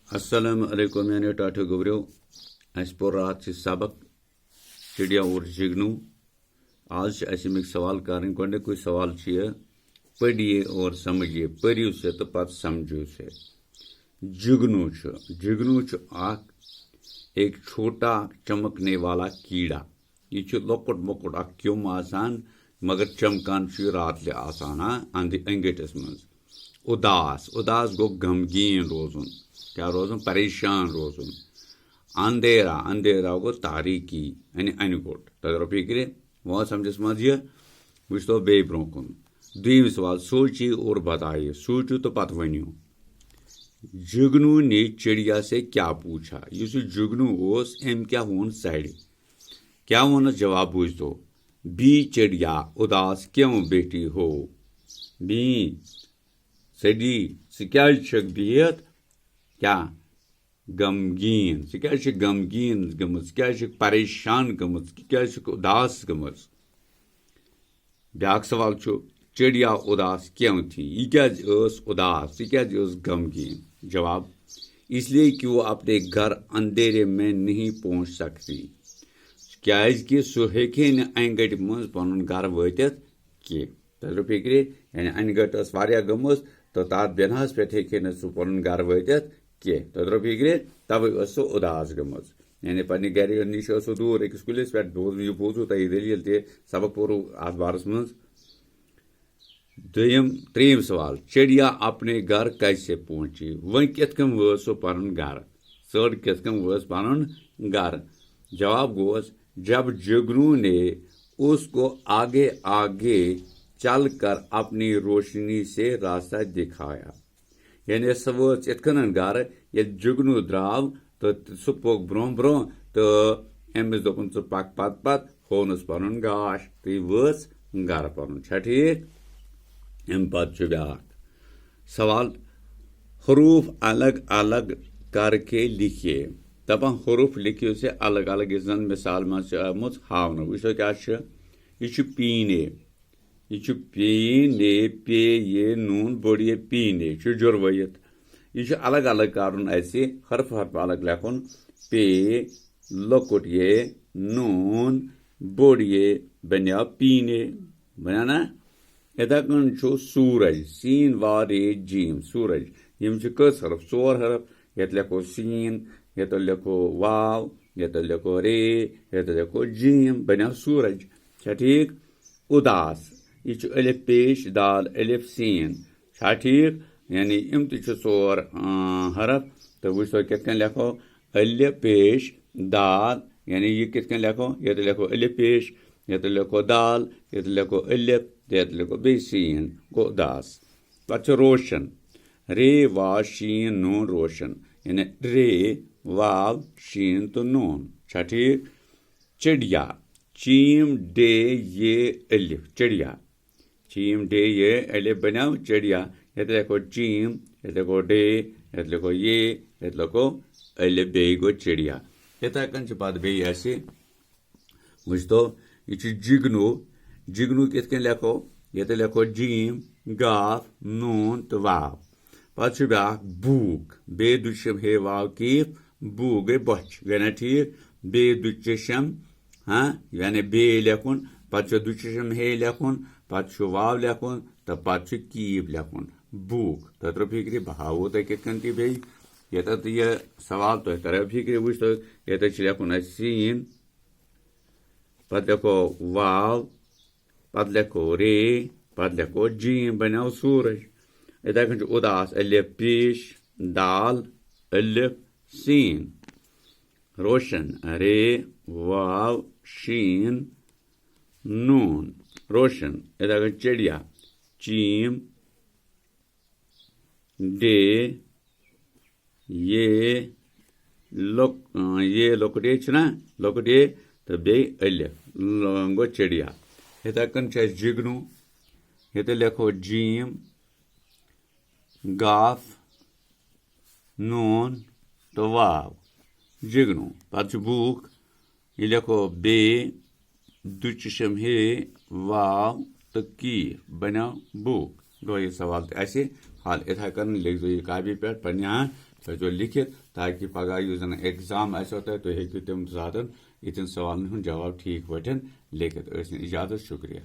अस्सलाम वालेकुम यानी टाठो गोबरियो अस पोर रात सबक चिड़िया और जिगनू आज अमिक सवाल कर गोडुक सवाल पढ़िए और समझिए पढ़ियो से तो पत समझो से जुगनू एक छोटा चमकने वाला कीड़ा यह लकुट मकुट क्युम आसान मगर चमकान रात आसान अंगटस मज उदास गो गमगीन रोजुन क्या रोजुन परेशान रोजुन अंधेरा गो तारीकी अनगोट तदर फिक्र वो समझस मज यह वुच तो बे ब्रो कुन दुम सवाल सोचिए और बताइए सोचो तो पत वनियो जुगनू ने चिड़िया से क्या पूछा इस जुगनू ओस एम क्या वोन सड़ क्या वोन जवाब बूझ दो बी चिड़िया उदास क्यों बैठी हो बी सड़ी क्या बिहत क्या गमगीन क्या गमगीन गमज क्या परेशान गमज क्या उदास गमज ब्या सवाल चिड़िया उदास क्यों थी यह क्या उदास यह क्या गमगीन जवाब इसलिए कि वो अपने घर अंधेरे में नहीं पहुंच सकती क्या सह हे अंगट मज पन घर वतित कह तदर फिक्रे यानी अनगट गमज तो तथ बेनहस पे हे सह पन घर वतित कह तदर फिक्रे तवे सह उदास गमज यानी पे गर नश दूर अकिस कुलिस पे बोजू तुम दलील ते सबक पोरू अथ बारस मज त्रीम सवाल चिड़िया अपने घर कैसे पहुंची वन कम वो सह पन घर सड़ कम वो पन घर जवाब गोस जब जुगनू ने उसको आगे आगे चलकर अपनी रोशनी से रास्ता दिखाया यानी सह वच इन घर ये जुगनू द्राव तो सह पोक ब्रो ब्रो तो अमिस दोपन च पक पत होनस पन गाश तो वच घर पन ठीक अम पत ब्या सवाल हरूफ अलग अलग करके लिखिए दपान हरूफ लिखियो से अलग अलग जन मिसाल मज हावन वो क्या यह पीने यह पीने पे ये नून बोड़ ये पीने जुर्वत यह अलग अलग कर हरफ हरफ अलग लेखन पे लकुट ये नून बोड़ ये बना पीने बना ना इथे कन सूरज सीन वारे जीम सूरज यम कस हरफ 4 हरफ ये लिखो सीन ये लिखो वाव ये लिखो रे ये लिखो जीम बना सूरज ठीक उदास यह अलिफ पेश दाल अलिफ सीन ठीक यानी यम 4 हरफ तो वो कित लिखो अलिफ पेश दाल यानी यह कित लिखो ये लिखो अलिफ पेश ये लिखो दाल ये लिखो अलिफ ये लिखो बे सीन गो उदास पे रोशन रे वाव शीन नून रोशन यानी रे वाव शीन तो नून ठीक चिड़िया चीम डे ये अलिफ चिड़िया चीम डे ये अलिफ बनाओ चिड़िया ये लिखो चीम ये लिखो डे ये लिखो ये लिखो अलिफ बे गो चिड़िया इथे कन पत बे वो तो यह जिगनू कित लिखो ये लिखो जीम गाफ नून तो वाव पत ब्या बूक बे दुशम हे वाव कीफ बू गई बच गई ना ठीक बे दुचम हाँ यानी बे लेखुन पे दुचम हे लेखुन पे वाव लेखुन तो पे कीफ लेखुन बूक तत्र फिक्र बह हावो तुम कित बे यह सवाल तुम तर फिक्र वो ये लेखुन सीन पत लिखो वाव पत लिखो रे पत लिखो जीम बनाओ सूरज इथे कन उदास अलिफ पेश दाल अलिफ सीन रोशन रे वाव शीन नून रोशन इथे कन चिड़िया चीम डे ये लकुटे ना लकुटे तो बे अलिफ गो चिड़िया इथे कन जिगनू ये लिखो जीम गाफ नून तो वाव जिगनू पे बूक ये लिखो बे दुचम हे वाव तो की बनो बूक गो ये सवाल तो हल इथे कन लिख दो ये कापी पे पे थो लिखित ताकि पगह यु जन एग्जाम आसो तुम हेकु तम सातन इतन सवालन हुंद जवाब ठीक पे लिखित। इजाजत, शुक्रिया।